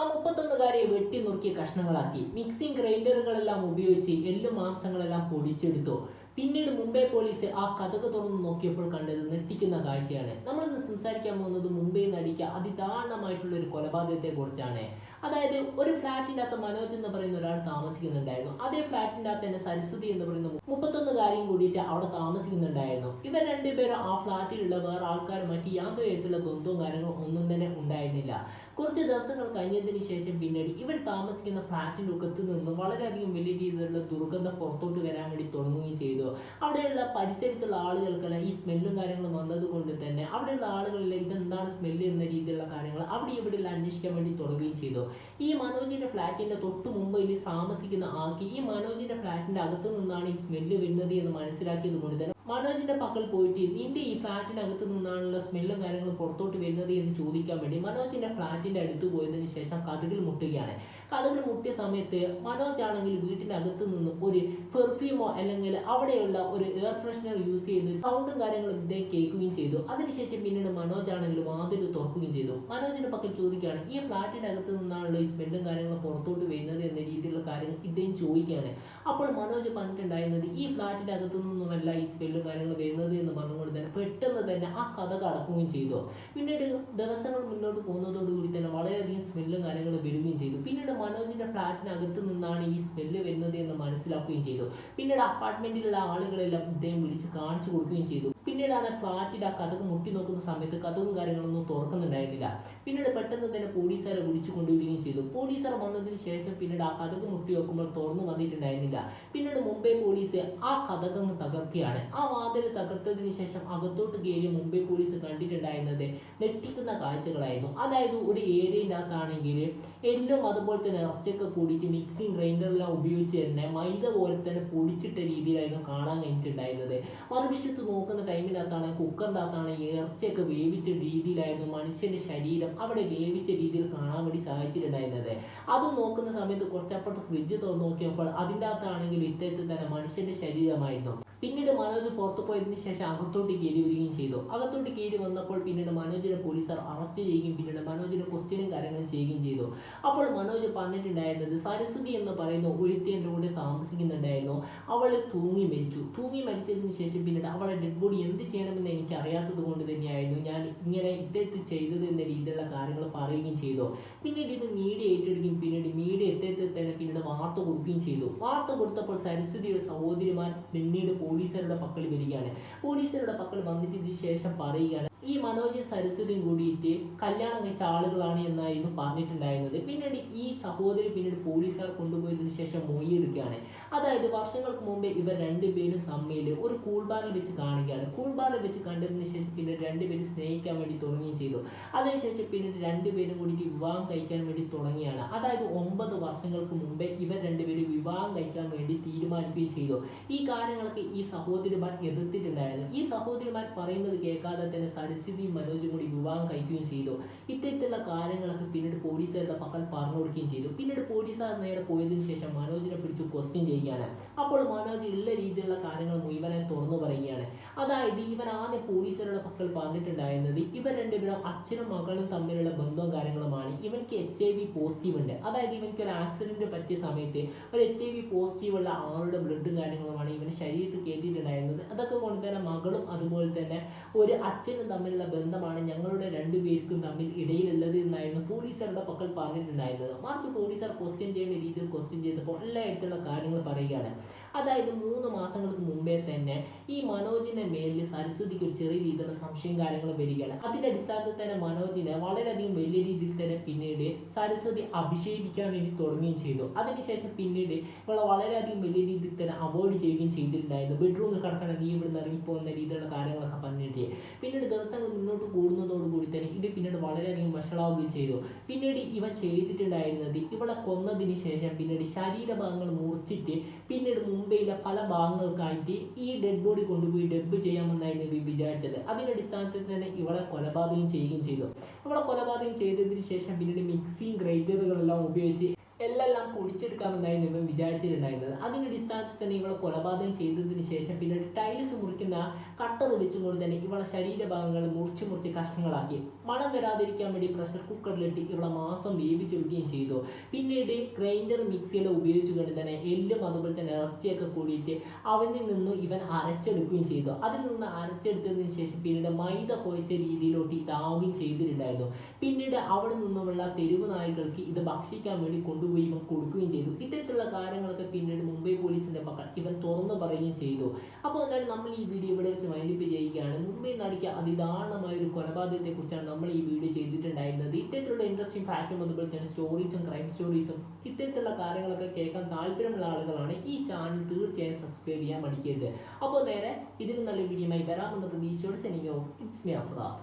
ആ 31-കാരിയെ വെട്ടി നുറുക്കിയ കഷ്ണങ്ങളാക്കി മിക്സിംഗ് ഗ്രൈൻഡറുകളെല്ലാം ഉപയോഗിച്ച് എല്ലും മാംസങ്ങളെല്ലാം പൊടിച്ചെടുത്തു. പിന്നീട് മുംബൈ പോലീസ് ആ കതക് തുറന്ന് നോക്കിയപ്പോൾ കണ്ടത് ഞെട്ടിക്കുന്ന കാഴ്ചയാണ്. നമ്മളിന്ന് സംസാരിക്കാൻ പോകുന്നത് മുംബൈ നടിക്ക് അതിദാരുണമായിട്ടുള്ള ഒരു കൊലപാതകത്തെ കുറിച്ചാണ്. അതായത് ഒരു ഫ്ലാറ്റിൻ്റെ അകത്ത് മനോജ് എന്ന് പറയുന്ന ഒരാൾ താമസിക്കുന്നുണ്ടായിരുന്നു. അതേ ഫ്ലാറ്റിൻ്റെ അകത്ത് തന്നെ സരസ്വതി എന്ന് പറയുന്ന 31-കാരിയും കൂടിയിട്ട് അവിടെ താമസിക്കുന്നുണ്ടായിരുന്നു. ഇവർ രണ്ടുപേരും ആ ഫ്ലാറ്റിലുള്ള വേറെ ആൾക്കാരുമായിട്ട് യാതൊരു തരത്തിലുള്ള ബന്ധവും കാര്യങ്ങളും ഒന്നും തന്നെ ഉണ്ടായിരുന്നില്ല. കുറച്ച് ദിവസങ്ങൾ കഴിഞ്ഞതിന് ശേഷം പിന്നീട് ഇവർ താമസിക്കുന്ന ഫ്ലാറ്റിൻ്റെ ഉക്കത്ത് നിന്നും വളരെയധികം വലിയ രീതിയിലുള്ള ദുർഗന്ധം പുറത്തോട്ട് വരാൻ വേണ്ടി തുടങ്ങുകയും ചെയ്തു. അവിടെയുള്ള പരിസരത്തുള്ള ആളുകൾക്കെല്ലാം ഈ സ്മെല്ലും കാര്യങ്ങളും വന്നത് കൊണ്ട് തന്നെ അവിടെയുള്ള ആളുകളിൽ ഇതെന്താണ് സ്മെല്ല് എന്ന രീതിയിലുള്ള കാര്യങ്ങൾ അവിടെ ഇവിടെ അന്വേഷിക്കാൻ വേണ്ടി തുടങ്ങുകയും ചെയ്തു. ഈ മനോജിന്റെ ഫ്ലാറ്റിന്റെ തൊട്ട് മുമ്പിൽ താമസിക്കുന്ന ആൾക്ക് ഈ മനോജിന്റെ ഫ്ലാറ്റിന്റെ അകത്ത് നിന്നാണ് ഈ സ്മെല്ല് വരുന്നത് എന്ന് മനസ്സിലാക്കിയത് കൊണ്ട് തന്നെ മനോജിന്റെ പക്കൽ പോയിട്ട് നിന്റെ ഈ ഫ്ലാറ്റിനകത്ത് നിന്നാണുള്ള സ്മെല്ലും കാര്യങ്ങളും പുറത്തോട്ട് വരുന്നത് എന്ന് ചോദിക്കാൻ വേണ്ടി മനോജിന്റെ ഫ്ലാറ്റിന്റെ അടുത്ത് പോയതിനു ശേഷം കതകിൽ മുട്ടുകയാണ്. കതകിൽ മുട്ടിയ സമയത്ത് മനോജ് ആണെങ്കിൽ വീട്ടിന്റെ അകത്ത് നിന്ന് ഒരു പെർഫ്യൂമോ അല്ലെങ്കിൽ അവിടെയുള്ള ഒരു എയർ ഫ്രഷ്നർ യൂസ് ചെയ്യുന്ന സൗണ്ടും കാര്യങ്ങളും ഇദ്ദേഹം കേൾക്കുകയും ചെയ്തു. അതിനുശേഷം പിന്നീട് മനോജ് ആണെങ്കിൽ വാതിൽ തുറക്കുകയും ചെയ്തു. മനോജിന്റെ പക്കൽ ചോദിക്കുകയാണ് ഈ ഫ്ലാറ്റിന്റെ അകത്ത് നിന്നാണുള്ള ഈ സ്മെല്ലും കാര്യങ്ങളും പുറത്തോട്ട് വരുന്നത് എന്ന രീതിയിലുള്ള കാര്യങ്ങൾ ഇദ്ദേഹം ചോദിക്കുകയാണ്. അപ്പോൾ മനോജ് പറഞ്ഞിട്ടുണ്ടായിരുന്നത് ഈ ഫ്ലാറ്റിന്റെ അകത്ത് നിന്നുമല്ല ഈ സ്മെല്ലും കാര്യങ്ങൾ വരുന്നത് എന്ന് പറഞ്ഞുകൊണ്ട് തന്നെ പെട്ടെന്ന് തന്നെ ആ കതക് അടക്കുകയും ചെയ്തു. പിന്നീട് ദിവസങ്ങൾ മുന്നോട്ട് പോകുന്നതോടുകൂടി തന്നെ വളരെയധികം സ്മെല്ലും കാര്യങ്ങളും വരികയും ചെയ്തു. പിന്നീട് മനോജിന്റെ ഫ്ലാറ്റിനകത്ത് നിന്നാണ് ഈ സ്മെല്ല് വരുന്നത് എന്ന് മനസ്സിലാക്കുകയും ചെയ്തു. പിന്നീട് അപ്പാർട്ട്മെന്റിലുള്ള ആളുകളെല്ലാം ഇദ്ദേഹം വിളിച്ച് കാണിച്ചു കൊടുക്കുകയും ചെയ്തു. പിന്നീടാണ് ഫ്ലാറ്റിൽ ആ കതക് മുട്ടി നോക്കുന്ന സമയത്ത് കതകും കാര്യങ്ങളൊന്നും തുറക്കുന്നുണ്ടായിരുന്നില്ല. പിന്നീട് പെട്ടെന്ന് തന്നെ പോലീസുകാരെ വിളിച്ചു കൊണ്ടുവരികയും ചെയ്തു. പോലീസുകാർ വന്നതിന് ശേഷം പിന്നീട് ആ കതക് മുട്ടി നോക്കുമ്പോൾ തുറന്നു വന്നിട്ടുണ്ടായിരുന്നില്ല. പിന്നീട് മുംബൈ പോലീസ് ആ കതകങ്ങ് തകർക്കുകയാണ്. ആ വാതിൽ തകർത്തതിന് ശേഷം അകത്തോട്ട് കയറി മുംബൈ പോലീസ് കണ്ടിട്ടുണ്ടായിരുന്നത് ഞെട്ടിക്കുന്ന കാഴ്ചകളായിരുന്നു. അതായത് ഒരു ഏരിയൻ്റെ അകത്താണെങ്കിൽ എല്ലും അതുപോലെ തന്നെ ഇറച്ചിയൊക്കെ കൂടിയിട്ട് മിക്സിംഗ് ഗ്രൈൻഡറെല്ലാം ഉപയോഗിച്ച് തന്നെ മൈദ പോലെ തന്നെ പൊടിച്ചിട്ട രീതിയിലായിരുന്നു കാണാൻ കഴിഞ്ഞിട്ടുണ്ടായിരുന്നത്. മറുവശത്ത് നോക്കുന്ന ടൈമിനകത്താണ് കുക്കറിൻ്റെ അകത്താണ് ഇറച്ചിയൊക്കെ വേവിച്ച രീതിയിലായിരുന്നു മനുഷ്യന്റെ ശരീരം അവിടെ വേവിച്ച രീതിയിൽ കാണാൻ വേണ്ടി സാധിച്ചിട്ടുണ്ടായിരുന്നത്. അതും നോക്കുന്ന സമയത്ത് കുറച്ചപ്പുറത്ത് ഫ്രിഡ്ജ് തുറന്ന് നോക്കിയപ്പോൾ അതിൻ്റെ അകത്താണെങ്കിൽ ഇത്തരത്തിൽ തന്നെ മനുഷ്യന്റെ ശരീരമായിരുന്നു. പിന്നീട് മനോജ് പുറത്തു പോയതിനു ശേഷം അകത്തോട്ട് കയറി വരികയും ചെയ്തു. അകത്തോട്ട് കയറി വന്നപ്പോൾ പിന്നീട് മനോജിനെ പോലീസുകാർ അറസ്റ്റ് ചെയ്യുകയും പിന്നീട് മനോജിനെ ക്വസ്റ്റ്യനും കാര്യങ്ങളും ചെയ്യുകയും ചെയ്തു. അപ്പോൾ മനോജ് പറഞ്ഞിട്ടുണ്ടായിരുന്നത് സരസ്വതി എന്ന് പറയുന്ന ഒരുത്തി എൻ്റെ കൂടെ താമസിക്കുന്നുണ്ടായിരുന്നു. അവൾ തൂങ്ങി മരിച്ചു. തൂങ്ങി മരിച്ചതിന് ശേഷം പിന്നീട് അവളെ ഡെഡ് ബോഡി എന്ത് ചെയ്യണമെന്ന് എനിക്ക് അറിയാത്തത് കൊണ്ട് തന്നെയായിരുന്നു ഞാൻ ഇങ്ങനെ ഇദ്ദേഹത്തിൽ ചെയ്തത് എന്ന രീതിയിലുള്ള കാര്യങ്ങൾ പറയുകയും ചെയ്തു. പിന്നീട് ഇത് മീഡിയ ഏറ്റെടുക്കുകയും പിന്നീട് മീഡിയ ഇദ്ദേഹത്തിൽ തന്നെ പിന്നീട് വാർത്ത കൊടുക്കുകയും ചെയ്തു. വാർത്ത കൊടുത്തപ്പോൾ സരസ്വതിയുടെ സഹോദരിമാർ പിന്നീട് പോലീസുകാരുടെ പക്കൽ വരികയാണ്. പോലീസുകാരുടെ പക്കൽ വന്നിട്ടതിന് ശേഷം പറയുകയാണ് ഈ മനോജ് സരസ്വതിയും കൂടിയിട്ട് കല്യാണം കഴിച്ച ആളുകളാണ് എന്നായിരുന്നു പറഞ്ഞിട്ടുണ്ടായിരുന്നത്. പിന്നീട് ഈ സഹോദരി പിന്നീട് പോലീസുകാർ കൊണ്ടുപോയതിനു ശേഷം മൊഴിയെടുക്കുകയാണ്. അതായത് വർഷങ്ങൾക്ക് മുമ്പേ ഇവർ രണ്ടുപേരും തമ്മിൽ ഒരു കൂൾ ബാറിൽ വെച്ച് കാണുകയാണ്. കൂൾ ബാറിൽ വെച്ച് കണ്ടതിന് ശേഷം പിന്നീട് രണ്ടുപേരും സ്നേഹിക്കാൻ വേണ്ടി തുടങ്ങുകയും ചെയ്തു. അതിനുശേഷം പിന്നീട് രണ്ടുപേരും കൂടിയിട്ട് വിവാഹം കഴിക്കാൻ വേണ്ടി തുടങ്ങിയാണ്. അതായത് 9 വർഷങ്ങൾക്ക് മുമ്പേ ഇവർ രണ്ടുപേരും വിവാഹം കഴിക്കാൻ വേണ്ടി തീരുമാനിക്കുകയും ചെയ്തു. ഈ കാര്യങ്ങളൊക്കെ ഈ സഹോദരിമാർ എതിർത്തിട്ടുണ്ടായിരുന്നു. ഈ സഹോദരിമാർ പറയുന്നത് കേൾക്കാതെ തന്നെ സരസ്വതിയും മനോജും കൂടി വിവാഹം കഴിക്കുകയും ചെയ്തു. ഇത്തരത്തിലുള്ള കാര്യങ്ങളൊക്കെ പിന്നീട് പോലീസുകാരുടെ പക്കൽ പറഞ്ഞു കൊടുക്കുകയും ചെയ്തു. പിന്നീട് പോലീസുകാർ നേരെ പോയതിനു ശേഷം മനോജിനെ പിടിച്ച് ക്വസ്റ്റ്യൻ ചെയ്യുകയാണ്. അപ്പോൾ മനോജ് എല്ലാ രീതിയിലുള്ള കാര്യങ്ങൾ മുഴുവനായി തുറന്നു പറയുകയാണ്. അതായത് ഇവൻ ആദ്യം പോലീസുകാരുടെ പക്കൽ പറഞ്ഞിട്ടുണ്ടായിരുന്നത് ഇവർ രണ്ടുപേരും അച്ഛനും മകളും തമ്മിലുള്ള ബന്ധവും കാര്യങ്ങളുമാണ്. ഇവൻക്ക് HIV പോസിറ്റീവ് ഉണ്ട്. അതായത് ഇവൻക്ക് ഒരു ആക്സിഡന്റ് പറ്റിയ സമയത്ത് ഒരു HIV പോസിറ്റീവ് ഉള്ള ആളുടെ ബ്ലഡും കാര്യങ്ങളുമാണ് ഇവന് ശരീരത്തിൽ കേട്ടിട്ടുണ്ടായിരുന്നത്. അതൊക്കെ കൊണ്ട് തന്നെ മകളും അതുപോലെ തന്നെ ഒരു അച്ഛനും തമ്മിലുള്ള ബന്ധമാണ് ഞങ്ങളുടെ രണ്ടുപേർക്കും തമ്മിൽ ഇടയിലുള്ളത് എന്നായിരുന്നു പോലീസുകാരുടെ പക്കൽ പറഞ്ഞിട്ടുണ്ടായിരുന്നത്. മറിച്ച് പോലീസുകാർ ക്വസ്റ്റ്യൻ ചെയ്യുന്ന രീതിയിൽ ക്വസ്റ്റ്യൻ ചെയ്തപ്പോൾ എല്ലായിട്ടുള്ള കാര്യങ്ങൾ പറയുകയാണ്. അതായത് 3 മാസങ്ങൾക്ക് മുമ്പേ തന്നെ ഈ മനോജിന്റെ മേലിൽ സരസ്വതിക്ക് ഒരു ചെറിയ രീതിയിലുള്ള സംശയം കാര്യങ്ങൾ വരികയാണ്. അതിന്റെ അടിസ്ഥാനത്തിൽ തന്നെ മനോജിനെ വളരെയധികം വലിയ രീതിയിൽ തന്നെ പിന്നീട് സരസ്വതി അഭിഷേകിക്കാൻ വേണ്ടി തുടങ്ങുകയും ചെയ്തു. അതിനുശേഷം പിന്നീട് ഇവളെ വളരെയധികം വലിയ രീതിയിൽ തന്നെ അവോയ്ഡ് ചെയ്യുകയും ചെയ്തിട്ടുണ്ടായിരുന്നു. ബെഡ്റൂമിൽ കിടക്കണം നീ ഇവിടുന്ന് ഇറങ്ങിപ്പോകുന്ന രീതിയിലുള്ള കാര്യങ്ങളൊക്കെ പറഞ്ഞിട്ട് പിന്നീട് ദിവസങ്ങൾ മുന്നോട്ട് കൂടുന്നതോടുകൂടി തന്നെ ഇത് പിന്നീട് വളരെയധികം വഷളാവുകയും ചെയ്തു. പിന്നീട് ഇവൻ ചെയ്തിട്ടുണ്ടായിരുന്നത് ഇവളെ കൊന്നതിന് ശേഷം പിന്നീട് ശരീരഭാഗങ്ങൾ മുറിച്ചിട്ട് പിന്നീട് മുംബൈയിലെ പല ഭാഗങ്ങൾക്കായിട്ട് ഈ ഡെഡ് ബോഡി കൊണ്ടുപോയി ഡബ് ചെയ്യാമെന്നായിരുന്നു വിചാരിച്ചത്. അതിൻ്റെ അടിസ്ഥാനത്തിൽ തന്നെ ഇവളെ കൊലപാതകം ചെയ്യുകയും ചെയ്തു. ഇവളെ കൊലപാതകം ചെയ്തതിന് ശേഷം പിന്നീട് മിക്സിംഗ് ഗ്രൈൻഡറുകളെല്ലാം ഉപയോഗിച്ച് എല്ലാം പൊടിച്ചെടുക്കാമെന്നായിരുന്നു ഇവൻ വിചാരിച്ചിട്ടുണ്ടായിരുന്നത്. അതിൻ്റെ അടിസ്ഥാനത്തിൽ തന്നെ ഇവളെ കൊലപാതകം ചെയ്തതിന് ശേഷം പിന്നീട് ടൈൽസ് മുറിക്കുന്ന കട്ടർ വെച്ചുകൊണ്ട് തന്നെ ഇവളെ ശരീരഭാഗങ്ങൾ മുറിച്ച് കഷ്ണങ്ങളാക്കി മണം വരാതിരിക്കാൻ വേണ്ടി പ്രഷർ കുക്കറിലിട്ട് ഇവളെ മാംസം വേവിച്ചെടുക്കുകയും ചെയ്തു. പിന്നീട് ഗ്രൈൻഡർ മിക്സിയെല്ലാം ഉപയോഗിച്ചുകൊണ്ട് തന്നെ എല്ലും അതുപോലെ തന്നെ ഇറച്ചിയൊക്കെ കൂടിയിട്ട് അവനിൽ നിന്നും ഇവൻ അരച്ചെടുക്കുകയും ചെയ്തു. അതിൽ നിന്ന് അരച്ചെടുത്തതിന് ശേഷം പിന്നീട് മൈദ കുഴച്ച രീതിയിലോട്ട് ഇതാവുകയും ചെയ്തിട്ടുണ്ടായിരുന്നു. പിന്നീട് അവിടെ നിന്നുമുള്ള തെരുവ് നായ്ക്കൾക്ക് ഇത് ഭക്ഷിക്കാൻ വേണ്ടി കൊണ്ടുപോയി ഇവൻ കൊടുക്കുകയും ചെയ്തു. ഇത്തരത്തിലുള്ള കാര്യങ്ങളൊക്കെ പിന്നീട് മുംബൈ പോലീസിന്റെ പക്കൽ ഇവൻ തുറന്നു പറയുകയും ചെയ്തു. അപ്പോൾ എന്തായാലും നമ്മൾ ഈ വീഡിയോ ഇവിടെ വെച്ച് വൈൻഡപ്പ് ചെയ്യുകയാണ്. മുംബൈ നടിക്കുക അതിദാരുണമായ ഒരു കൊലപാതകത്തെ കുറിച്ചാണ് നമ്മൾ ഈ വീഡിയോ ചെയ്തിട്ടുണ്ടായിരുന്നത്. ഇത്തരത്തിലുള്ള ഇൻട്രസ്റ്റിംഗ് ഫാക്റ്റും അതുപോലെ തന്നെ സ്റ്റോറീസും ക്രൈം സ്റ്റോറീസും ഇത്തരത്തിലുള്ള കാര്യങ്ങളൊക്കെ കേൾക്കാൻ താല്പര്യമുള്ള ആളുകളാണ് ഈ ചാനൽ തീർച്ചയായും സബ്സ്ക്രൈബ് ചെയ്യാൻ മടിക്കരുത്. അപ്പോൾ നേരെ ഇതിന് നല്ല വീഡിയോയുമായി വരാമെന്ന പ്രതീക്ഷയോടെ സെനിങ് ഓഫ്. It's me Afrad.